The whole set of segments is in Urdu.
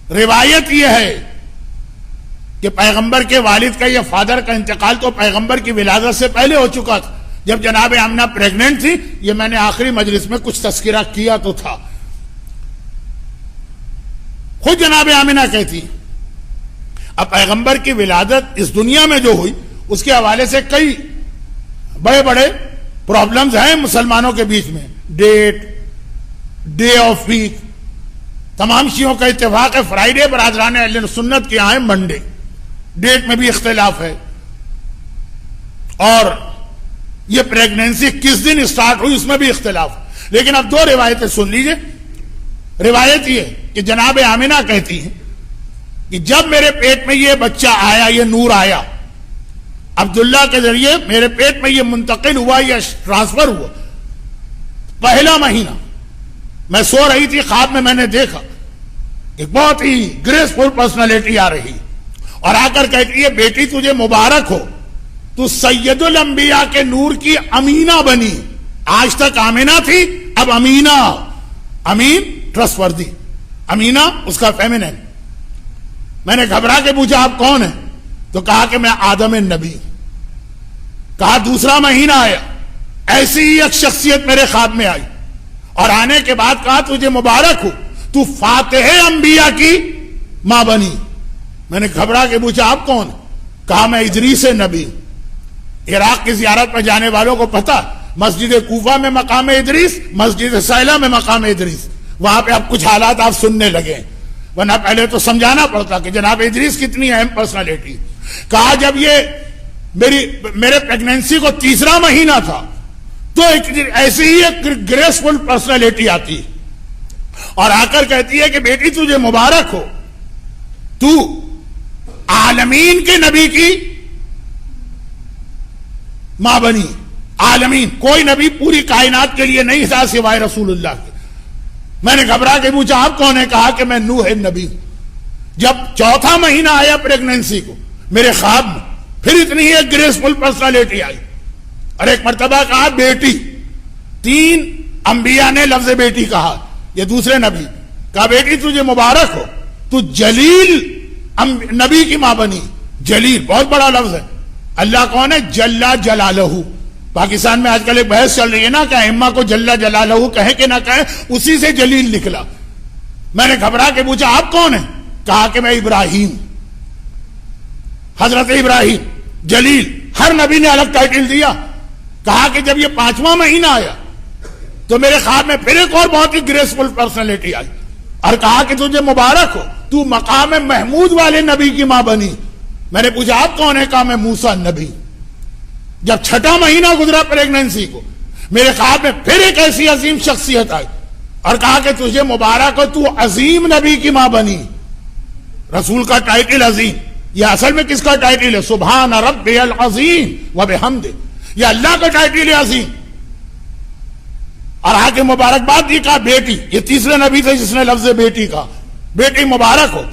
روایت یہ ہے کہ پیغمبر کے والد کا یا فادر کا انتقال تو پیغمبر کی ولادت سے پہلے ہو چکا تھا. جب جناب آمنہ پریگننٹ تھی، یہ میں نے آخری مجلس میں کچھ تذکرہ کیا تو تھا. خود جناب آمنہ کہتی. اب پیغمبر کی ولادت اس دنیا میں جو ہوئی اس کے حوالے سے کئی بڑے بڑے پرابلمز ہیں مسلمانوں کے بیچ میں. ڈیٹ، ڈے آف ویک، تمام شیعوں کا اتفاق ہے فرائیڈے، برادران اہل سنت کے یہاں ہے منڈے. ڈیٹ میں بھی اختلاف ہے. اور یہ پریگننسی کس دن اسٹارٹ ہوئی اس میں بھی اختلاف. لیکن اب دو روایتیں سن لیجئے. روایت یہ کہ جناب آمنہ کہتی ہیں کہ جب میرے پیٹ میں یہ بچہ آیا، یہ نور آیا، عبداللہ کے ذریعے میرے پیٹ میں یہ منتقل ہوا، یہ ٹرانسفر ہوا، پہلا مہینہ میں سو رہی تھی، خواب میں نے دیکھا ایک بہت ہی گریسفل پرسنالٹی آ رہی اور آ کر کہتی ہے بیٹی تجھے مبارک ہو، تو سید الانبیاء کے نور کی امینہ بنی. آج تک آمنہ تھی، اب امینہ. امین ٹرسٹ وردی، امینہ اس کا فیمنن. میں نے گھبرا کے پوچھا آپ کون ہیں؟ تو کہا کہ میں آدم نبی. کہا دوسرا مہینہ آیا، ایسی ہی ایک شخصیت میرے خواب میں آئی اور آنے کے بعد کہا تجھے مبارک ہو، تو فاتح انبیاء کی ماں بنی. میں نے گھبرا کے پوچھا آپ کون؟ کہا میں ادریس نبی. عراق کی زیارت پر جانے والوں کو پتا مسجد کوفہ میں مقام ادریس، مسجد سیلہ میں مقام ادریس. وہاں پہ اب کچھ حالات آپ سننے لگے، ورنہ پہلے تو سمجھانا پڑتا کہ جناب ادریس کتنی اہم پرسنالٹی. کہا جب یہ میرے پریگننسی کو تیسرا مہینہ تھا تو ایسی ہی ایک گریسفل پرسنالٹی آتی اور آ کر کہتی ہے کہ بیٹی تجھے مبارک ہو، تو عالمین کے نبی کی ماں بنی. عالمین، کوئی نبی پوری کائنات کے لیے نہیں تھا سوائے رسول اللہ کے. میں نے گھبرا کے پوچھا آپ کون ہے؟ کہا کہ میں نوح نبی ہوں. جب چوتھا مہینہ آیا پریگننسی کو میرے خواب میں، پھر اتنی ہی ایک گریسفل پرسنالٹی آئی اور ایک مرتبہ کہا بیٹی. 3 انبیاء نے لفظ بیٹی کہا، یہ دوسرے نبی. کہا بیٹی تجھے مبارک ہو، تو جلیل نبی کی ماں بنی. جلیل بہت بڑا لفظ ہے. اللہ کون ہے؟ جل جلالہ. پاکستان میں آج کل ایک بحث چل رہی ہے نا کہ ائمہ کو جل جلالہ کہیں کہ نہ کہیں، اسی سے جلیل نکلا. میں نے گھبرا کے پوچھا آپ کون ہیں؟ کہا کہ میں ابراہیم. حضرت ابراہیم جلیل. ہر نبی نے الگ ٹائٹل دیا. کہا کہ جب یہ 5واں مہینہ آیا تو میرے خواب میں پھر ایک اور بہت ہی گریسفل پرسنالٹی آئی اور کہا کہ تجھے مبارک ہو، تو مقام محمود والے نبی کی ماں بنی. میں نے پوچھا آپ کون ہے؟ کہا میں موسیٰ نبی. جب 6واں مہینہ گزرا پریگننسی کو میرے خواب میں پھر ایک ایسی عظیم شخصیت آئی اور کہا کہ تجھے مبارک ہو، تو عظیم نبی کی ماں بنی. رسول کا ٹائٹل عظیم، یہ اصل میں کس کا ٹائٹل ہے؟ سبحان ربی العظیم وبحمدہ. یہ اللہ کا ٹائٹل ہے عظیم. اور آگے مبارکباد دی. کہا بیٹی. یہ تیسرے نبی تھے جس نے لفظ بیٹی کہا. بیٹی مبارک ہو،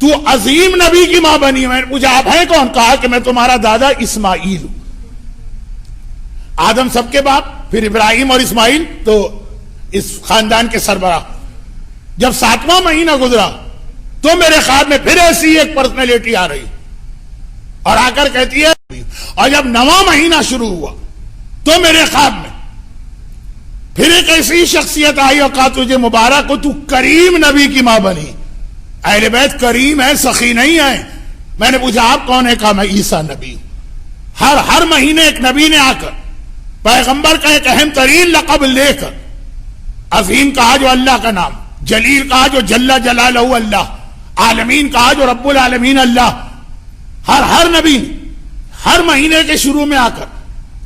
تو عظیم نبی کی ماں بنی. میں نے پوچھا آپ ہیں کون؟ کہا کہ میں تمہارا دادا اسماعیل ہوں. آدم سب کے باپ، پھر ابراہیم اور اسماعیل تو اس خاندان کے سربراہ. جب 7واں مہینہ گزرا تو میرے خواب میں پھر ایسی ایک پرسنالٹی آ رہی اور آ کر کہتی ہے. اور جب 9واں مہینہ شروع ہوا تو میرے خواب میں پھر ایک ایسی شخصیت آئی اور کہا تجھے مبارک ہو، تو کریم نبی کی ماں بنی. اہل بیت کریم ہے، سخی نہیں ہے. میں نے پوچھا آپ کون ہے؟ کہا میں عیسیٰ نبی ہوں. ہر مہینے ایک نبی نے آ کر پیغمبر کا ایک اہم ترین لقب لے کر، عظیم کہا جو اللہ کا نام، جلیل کہا جو جل جلالہ اللہ، عالمین کہا جو رب العالمین اللہ. ہر نبی نے ہر مہینے کے شروع میں آ کر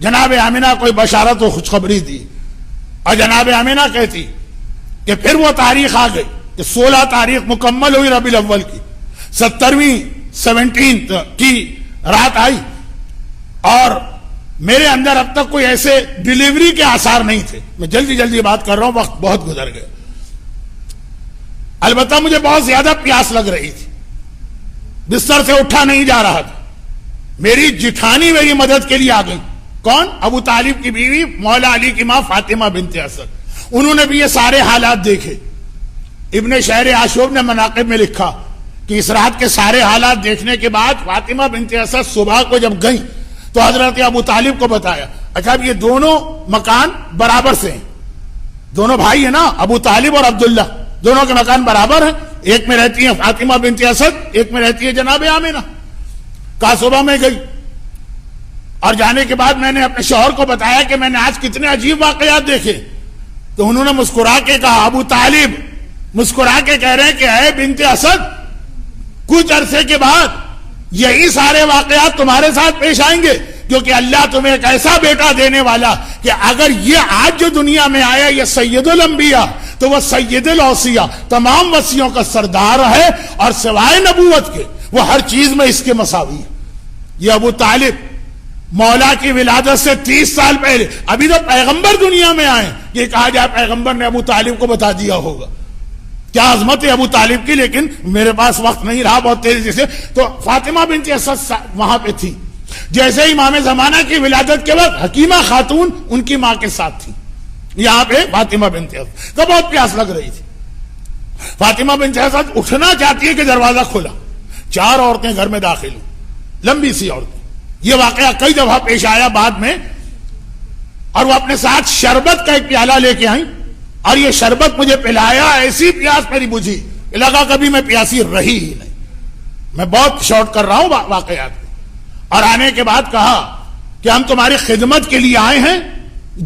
جناب آمنہ کوئی بشارت و خوشخبری دی. اور جناب آمنہ کہتی کہ پھر وہ تاریخ آ گئی کہ 16 تاریخ مکمل ہوئی ربیع الاول کی، 17 کی رات آئی اور میرے اندر اب تک کوئی ایسے ڈیلیوری کے آثار نہیں تھے. میں جلدی بات کر رہا ہوں، وقت بہت گزر گیا. البتہ مجھے بہت زیادہ پیاس لگ رہی تھی، بستر سے اٹھا نہیں جا رہا تھا. میری جٹھانی میری مدد کے لیے آ گئی. کون؟ ابو طالب کی بیوی مولا علی کی ماں فاطمہ بنت اسد. انہوں نے بھی یہ سارے حالات دیکھے ابن شہر عاشور نے مناقب میں لکھا کہ اس رات کے سارے حالات دیکھنے کے بعد فاطمہ بنت اسد صبح کو جب گئیں تو حضرت ابو طالب کو بتایا، اچھا اب یہ دونوں مکان برابر سے ہیں، دونوں بھائی ہیں نا، ابو طالب اور عبداللہ، دونوں کے مکان برابر ہیں، ایک میں رہتی ہیں فاطمہ بنت اسد، ایک میں رہتی ہے جناب آمنہ۔ کہا صبح میں گئی اور جانے کے بعد میں نے اپنے شوہر کو بتایا کہ میں نے آج کتنے عجیب واقعات دیکھے، تو انہوں نے مسکرا کے کہا، ابو طالب مسکرا کے کہہ رہے ہیں کہ اے بنت اسد، کچھ عرصے کے بعد یہی سارے واقعات تمہارے ساتھ پیش آئیں گے، کیونکہ اللہ تمہیں ایک ایسا بیٹا دینے والا کہ اگر یہ آج جو دنیا میں آیا یہ سید الانبیاء تو وہ سید الاوصیاء، تمام وصیوں کا سردار ہے، اور سوائے نبوت کے وہ ہر چیز میں اس کے مساوی ہے۔ یہ ابو طالب مولا کی ولادت سے 30 سال پہلے، ابھی تو پیغمبر دنیا میں آئے، یہ کہا جائے پیغمبر نے ابو طالب کو بتا دیا ہوگا، کیا عظمت ہے ابو طالب کی، لیکن میرے پاس وقت نہیں رہا بہت تیزی سے۔ تو فاطمہ بنت اسد وہاں پہ تھی، جیسے امام زمانہ کی ولادت کے وقت حکیمہ خاتون ان کی ماں کے ساتھ تھی، یہاں پہ فاطمہ بنت اسد تو بہت پیاس لگ رہی تھی۔ فاطمہ بنت اسد اٹھنا چاہتی ہے کہ دروازہ کھلا، 4 عورتیں گھر میں داخل ہیں، لمبی سی عورتیں۔ یہ واقعہ کئی دفعہ پیش آیا بعد میں، اور وہ اپنے ساتھ شربت کا ایک پیالہ لے کے آئیں، اور یہ شربت مجھے پلایا، ایسی پیاس میری بجھی لگا کبھی میں پیاسی رہی ہی نہیں۔ میں بہت شارٹ کر رہا ہوں واقعات کو۔ اور آنے کے بعد کہا کہ ہم تمہاری خدمت کے لیے آئے ہیں،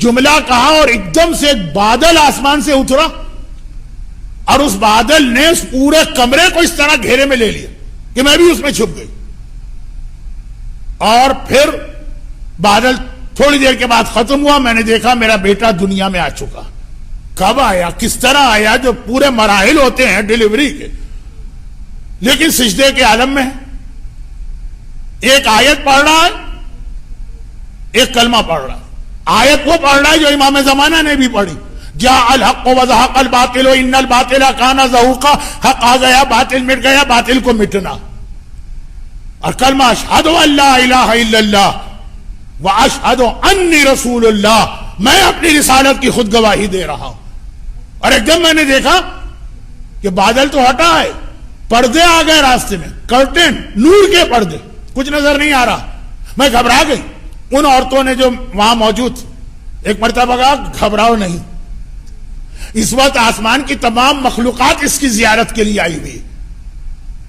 جملہ کہا اور ایک دم سے ایک بادل آسمان سے اترا، اور اس بادل نے اس پورے کمرے کو اس طرح گھیرے میں لے لیا کہ میں بھی اس میں چھپ گئی۔ اور پھر بادل تھوڑی دیر کے بعد ختم ہوا، میں نے دیکھا میرا بیٹا دنیا میں آ چکا۔ کب آیا، کس طرح آیا، جو پورے مراحل ہوتے ہیں ڈیلیوری کے، لیکن سجدے کے عالم میں ہے۔ ایک آیت پڑھ رہا ہے، ایک کلمہ پڑھ رہا ہے۔ آیت وہ پڑھ رہا ہے جو امام زمانہ نے بھی پڑھی، جاء الحق وزهق الباطل ان الباطل كان زهوقا، حق آ گیا، باطل مٹ گیا، باطل کو مٹنا۔ اور کلمہ اشہد ان لا الہ الا اللہ واشہد انی رسول اللہ، میں اپنی رسالت کی خود گواہی دے رہا ہوں۔ اور ایک دم میں نے دیکھا کہ بادل تو ہٹا ہے، پردے آ گئے راستے میں، کرٹن، نور کے پردے، کچھ نظر نہیں آ رہا۔ میں گھبرا گئی۔ ان عورتوں نے جو وہاں موجود تھی، ایک مرتبہ کہا گھبراؤ نہیں، اس وقت آسمان کی تمام مخلوقات اس کی زیارت کے لیے آئی ہوئی۔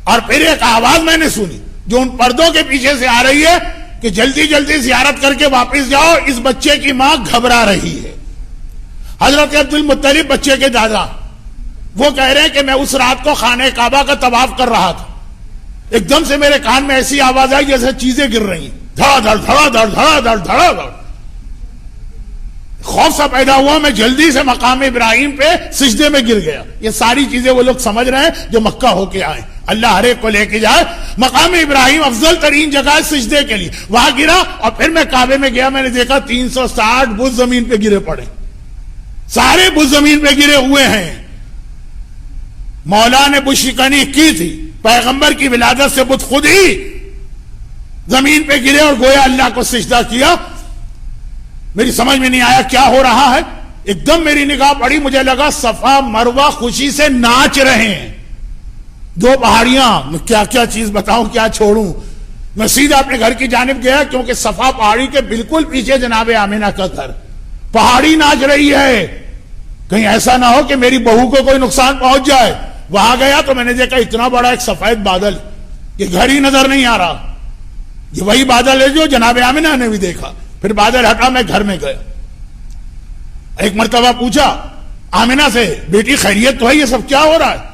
اور پھر ایک آواز میں نے سنی جو ان پردوں کے پیچھے سے آ رہی ہے کہ جلدی جلدی زیارت کر کے واپس جاؤ، اس بچے کی ماں گھبرا رہی ہے۔ حضرت عبد المطلب بچے کے دادا، وہ کہہ رہے ہیں کہ میں اس رات کو خانہ کعبہ کا طواف کر رہا تھا، ایک دم سے میرے کان میں ایسی آواز آئی جیسے چیزیں گر رہی ہیں، دھڑا دھڑ دھڑا دھڑ دھڑا دھڑ دھڑا دھڑ۔ خوف سا پیدا ہوا، میں جلدی سے مقام ابراہیم پہ سجدے میں گر گیا۔ یہ ساری چیزیں وہ لوگ سمجھ رہے ہیں جو مکہ ہو کے آئے، اللہ ہر ایک کو لے کے جائے۔ مقام ابراہیم افضل ترین جگہ ہے سجدے کے لیے، وہاں گرا، اور پھر میں کعبے میں گیا، میں نے دیکھا 360 بت زمین پہ گرے پڑے، سارے بت زمین پہ گرے ہوئے ہیں۔ مولا نے بت شکنی کی تھی، پیغمبر کی ولادت سے بت خود ہی زمین پہ گرے اور گویا اللہ کو سجدہ کیا۔ میری سمجھ میں نہیں آیا کیا ہو رہا ہے، ایک دم میری نگاہ پڑی، مجھے لگا صفا مروہ خوشی سے ناچ رہے ہیں، 2 پہاڑیاں، میں کیا کیا چیز بتاؤں، کیا چھوڑوں۔ میں سیدھا اپنے گھر کی جانب گیا، کیونکہ صفا پہاڑی کے بالکل پیچھے جناب آمنہ کا گھر، پہاڑی ناچ رہی ہے، کہیں ایسا نہ ہو کہ میری بہو کو کوئی نقصان پہنچ جائے۔ وہاں گیا تو میں نے دیکھا اتنا بڑا ایک سفید بادل، یہ گھر ہی نظر نہیں آ رہا، یہ وہی بادل ہے جو جناب آمنہ نے بھی دیکھا۔ پھر بادل ہٹا، میں گھر میں گیا، ایک مرتبہ پوچھا آمنہ سے، بیٹی خیریت تو ہے، یہ سب کیا ہو رہا ہے؟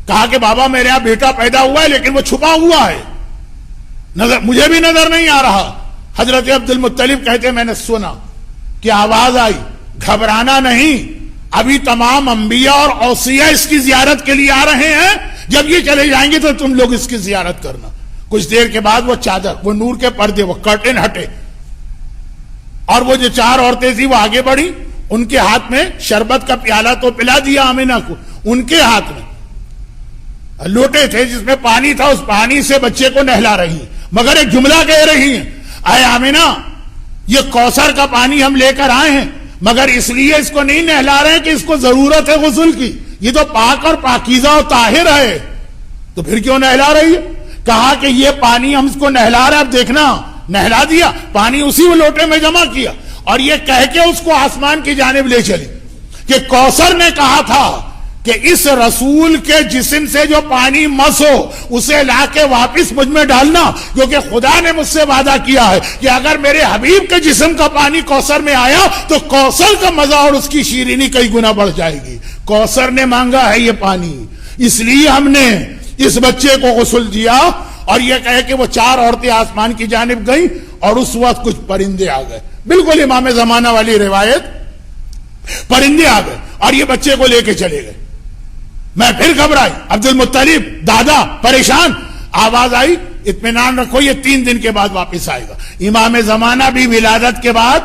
کہا کہ بابا میرے یہاں بیٹا پیدا ہوا ہے لیکن وہ چھپا ہوا ہے، مجھے بھی نظر نہیں آ رہا۔ حضرت عبد المطلب کہتے میں نے سنا کہ آواز آئی، گھبرانا نہیں، ابھی تمام انبیاء اور اوصیاء اس کی زیارت کے لیے آ رہے ہیں، جب یہ چلے جائیں گے تو تم لوگ اس کی زیارت کرنا۔ کچھ دیر کے بعد وہ چادر، وہ نور کے پردے، وہ کرٹن ہٹے، اور وہ جو 4 عورتیں تھیں وہ آگے بڑھی، ان کے ہاتھ میں شربت کا پیالہ تو پلا دیا آمنہ کو، ان کے ہاتھ میں لوٹے تھے جس میں پانی تھا، اس پانی سے بچے کو نہلا رہی ہیں، مگر ایک جملہ کہہ رہی ہیں، اے آمنہ یہ کوثر کا پانی ہم لے کر آئے ہیں، مگر اس لیے اس کو نہیں نہلا رہے ہیں کہ اس کو ضرورت ہے غسل کی، یہ تو پاک اور پاکیزہ اور طاہر ہے، تو پھر کیوں نہلا رہی ہے؟ کہا کہ یہ پانی ہم اس کو نہلا رہے، اب دیکھنا، نہلا دیا، پانی اسی لوٹے میں جمع کیا، اور یہ کہہ کے اس کو آسمان کی جانب لے چلی کہ کوثر نے کہا تھا کہ اس رسول کے جسم سے جو پانی مس ہو اسے لا کے واپس مجھ میں ڈالنا، کیونکہ خدا نے مجھ سے وعدہ کیا ہے کہ اگر میرے حبیب کے جسم کا پانی کوثر میں آیا تو کوثر کا مزہ اور اس کی شیرینی کئی گنا بڑھ جائے گی۔ کوثر نے مانگا ہے یہ پانی، اس لیے ہم نے اس بچے کو غسل دیا، اور یہ کہے کہ وہ 4 عورتیں آسمان کی جانب گئیں اور اس وقت کچھ پرندے آ گئے، بالکل امام زمانہ والی روایت، پرندے آ گئے اور یہ بچے کو لے کے چلے گئے۔ میں پھر گھبرائی، عبد المطلب دادا پریشان، آواز آئی اطمینان رکھو یہ 3 دن کے بعد واپس آئے گا۔ امام زمانہ بھی ولادت کے بعد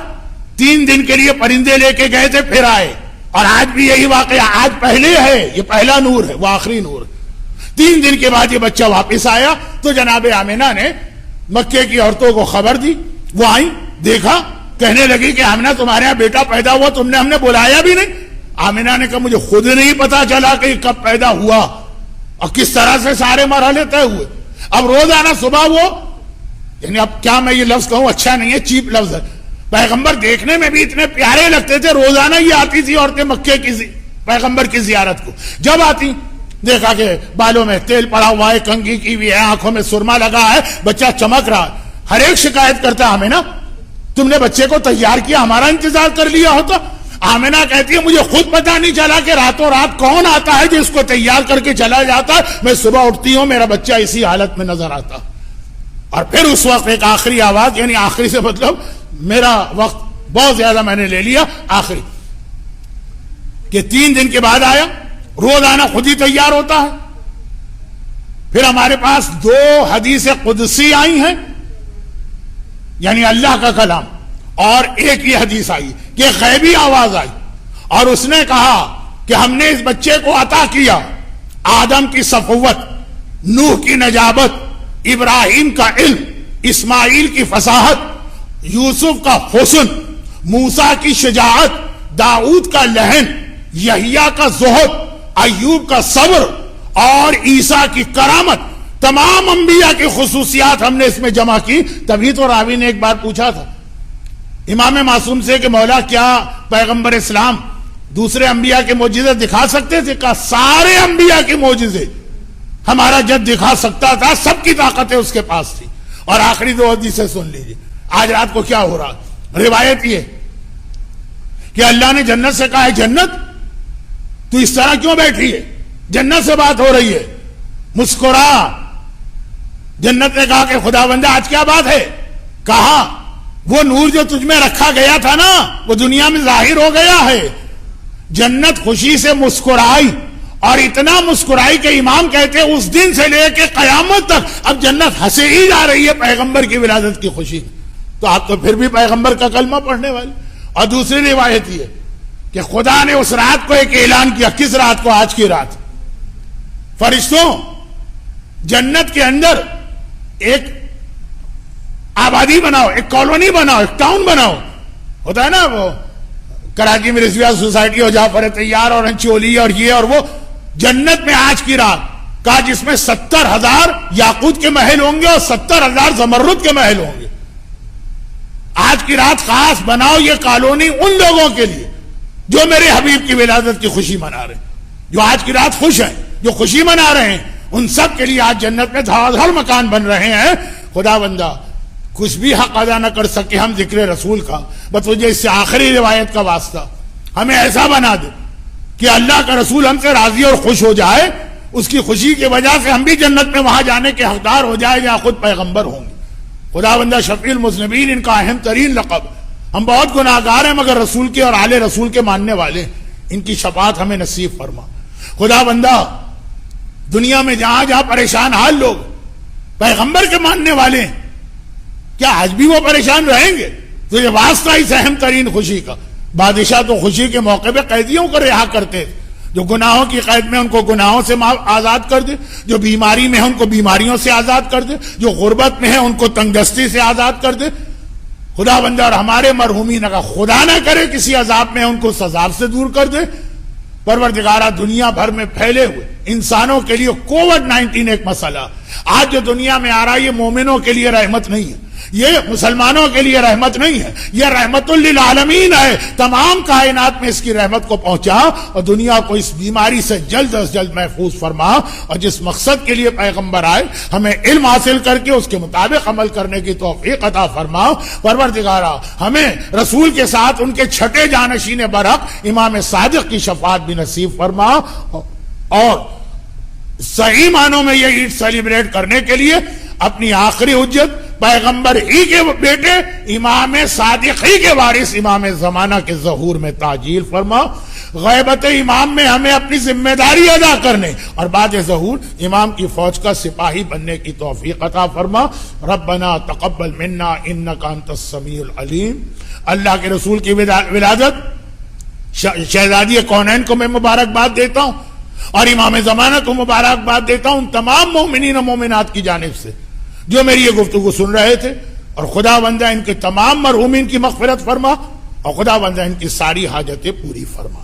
3 دن کے لیے پرندے لے کے گئے تھے، پھر آئے، اور آج بھی یہی واقعہ، آج پہلے ہے، یہ پہلا نور ہے، وہ آخری نور ہے۔ 3 دن کے بعد یہ بچہ واپس آیا تو جناب آمنہ نے مکے کی عورتوں کو خبر دی، وہ آئیں، دیکھا، کہنے لگی کہ آمنہ تمہارے یہاں بیٹا پیدا ہوا، تم نے ہم نے بلایا بھی نہیں۔ آمنہ نے کہا مجھے خود نہیں پتا چلا کہ کب پیدا ہوا اور کس طرح سے سارے مرحلے طے ہوئے۔ اب روزانہ صبح وہ، یعنی اب کیا میں یہ لفظ کہوں، اچھا نہیں ہے، چیپ لفظ ہے، پیغمبر دیکھنے میں بھی اتنے پیارے لگتے تھے، روزانہ یہ آتی تھی عورتیں مکے کی پیغمبر کی زیارت کو، جب آتی دیکھا کہ بالوں میں تیل پڑا ہوا ہے، کنگھی کی ہوئی ہے، آنکھوں میں سرما لگا ہے، بچہ چمک رہا ہے، ہر ایک شکایت کرتا آمنہ تم نے بچے کو تیار کیا، ہمارا انتظار کر لیا ہوتا۔ آمنہ کہتی ہے مجھے خود پتا نہیں چلا کہ راتوں رات کون آتا ہے جو اس کو تیار کر کے چلا جاتا ہے، میں صبح اٹھتی ہوں میرا بچہ اسی حالت میں نظر آتا۔ اور پھر اس وقت ایک آخری آواز، یعنی آخری سے مطلب میرا وقت بہت زیادہ میں نے لے لیا، آخری کہ 3 دن کے بعد آیا، روزانہ خود ہی تیار ہوتا ہے۔ پھر ہمارے پاس 2 حدیث قدسی آئی ہیں، یعنی اللہ کا کلام، اور ایک یہ حدیث آئی کہ غیبی آواز آئی اور اس نے کہا کہ ہم نے اس بچے کو عطا کیا آدم کی صفوت، نوح کی نجابت، ابراہیم کا علم، اسماعیل کی فصاحت، یوسف کا حسن، موسیٰ کی شجاعت، داؤد کا لہن، یحییٰ کا زہد، ایوب کا صبر اور عیسیٰ کی کرامت، تمام انبیاء کی خصوصیات ہم نے اس میں جمع کی۔ تبھی تو راوی نے ایک بار پوچھا تھا امام معصوم سے کہ مولا کیا پیغمبر اسلام دوسرے انبیاء کے معجزے دکھا سکتے تھے؟ کہا سارے انبیاء کے معجزے ہمارا جد دکھا سکتا تھا، سب کی طاقتیں اس کے پاس تھی۔ اور آخری 2 حدیثیں سن لیجیے، آج رات کو کیا ہو رہا، روایت یہ کہ اللہ نے جنت سے کہا ہے جنت تو اس طرح کیوں بیٹھی ہے، جنت سے بات ہو رہی ہے، مسکرا۔ جنت نے کہا کہ خدا بندہ آج کیا بات ہے؟ کہا وہ نور جو تجھ میں رکھا گیا تھا نا وہ دنیا میں ظاہر ہو گیا ہے۔ جنت خوشی سے مسکرائی، اور اتنا مسکرائی کہ امام کہتے ہیں اس دن سے لے کے قیامت تک اب جنت ہنسے ہی جا رہی ہے پیغمبر کی ولادت کی خوشی میں۔ تو آپ تو پھر بھی پیغمبر کا کلمہ پڑھنے والے۔ اور دوسری روایت یہ کہ خدا نے اس رات کو ایک اعلان کیا، کس رات کو؟ آج کی رات، فرشتوں جنت کے اندر ایک آبادی بناؤ، ایک کالونی بناؤ، ایک ٹاؤن بناؤ، ہوتا ہے نا وہ کراچی میں رضویہ سوسائٹی اور جعفر طیار اور انچولی اور یہ اور وہ، جنت میں آج کی رات کہا جس میں 70,000 یاقوت کے محل ہوں گے اور 70,000 زمرد کے محل ہوں گے۔ آج کی رات خاص بناؤ یہ کالونی ان لوگوں کے لیے جو میرے حبیب کی ولادت کی خوشی منا رہے ہیں، جو آج کی رات خوش ہیں، جو خوشی منا رہے ہیں، ان سب کے لیے آج جنت میں دھڑ مکان بن رہے ہیں۔ خدا بندہ کچھ بھی حق ادا نہ کر سکے ہم ذکر رسول کا، بس وجہ اس سے آخری روایت کا واسطہ ہمیں ایسا بنا دے کہ اللہ کا رسول ہم سے راضی اور خوش ہو جائے، اس کی خوشی کی وجہ سے ہم بھی جنت میں وہاں جانے کے حقدار ہو جائے جہاں خود پیغمبر ہوں گے۔ خدا بندہ شفیع المذنبین ان کا اہم ترین لقب، ہم بہت گناہگار ہیں مگر رسول کے اور آل رسول کے ماننے والے، ان کی شفاعت ہمیں نصیب فرما۔ خدا بندہ دنیا میں جہاں جہاں پریشان حال لوگ پیغمبر کے ماننے والے ہیں، کیا آج بھی وہ پریشان رہیں گے؟ تو یہ واسطہ اس اہم ترین خوشی کا۔ بادشاہ تو خوشی کے موقع پہ قیدیوں کو رہا کرتے تھے، جو گناہوں کی قید میں ان کو گناہوں سے آزاد کر دے، جو بیماری میں ہے ان کو بیماریوں سے آزاد کر دے، جو غربت میں ہے ان کو تنگ دستی سے آزاد کر دے۔ خدا بندہ اور ہمارے مرحومین کا خدا نہ کرے کسی عذاب میں ان کو اس عذاب سے دور کر دے۔ پروردگارہ دنیا بھر میں پھیلے ہوئے انسانوں کے لیے کووڈ-19 ایک مسئلہ آج جو دنیا میں آ رہا ہے، یہ مومنوں کے لیے رحمت نہیں ہے، یہ مسلمانوں کے لیے رحمت نہیں ہے، یہ رحمت للعالمین ہے۔ تمام کائنات میں اس کی رحمت کو پہنچا اور دنیا کو اس بیماری سے جلد از جلد محفوظ فرما، اور جس مقصد کے لیے پیغمبر آئے ہمیں علم حاصل کر کے اس کے مطابق عمل کرنے کی توفیق عطا فرما۔ پروردگارہ ہمیں رسول کے ساتھ ان کے چھٹے جانشین برحق امام صادق کی شفاعت بھی نصیب فرما، اور صحیح معنوں میں یہ عید سیلیبریٹ کرنے کے لیے اپنی آخری حجت پیغمبر ہی کے بیٹے امام صادق ہی کے وارث امام زمانہ کے ظہور میں تعجیل فرما۔ غیبت امام میں ہمیں اپنی ذمہ داری ادا کرنے اور بعد ظہور امام کی فوج کا سپاہی بننے کی توفیق عطا فرما۔ ربنا تقبل منا انک انت السمیع العلیم۔ اللہ کے رسول کی ولادت شہزادی کونین کو میں مبارکباد دیتا ہوں، اور امام زمانہ کو مبارکباد دیتا ہوں تمام مومنین و مومنات کی جانب سے جو میری یہ گفتگو سن رہے تھے، اور خدا بندہ ان کے تمام مرحومین کی مغفرت فرما، اور خدا بندہ ان کی ساری حاجتیں پوری فرما۔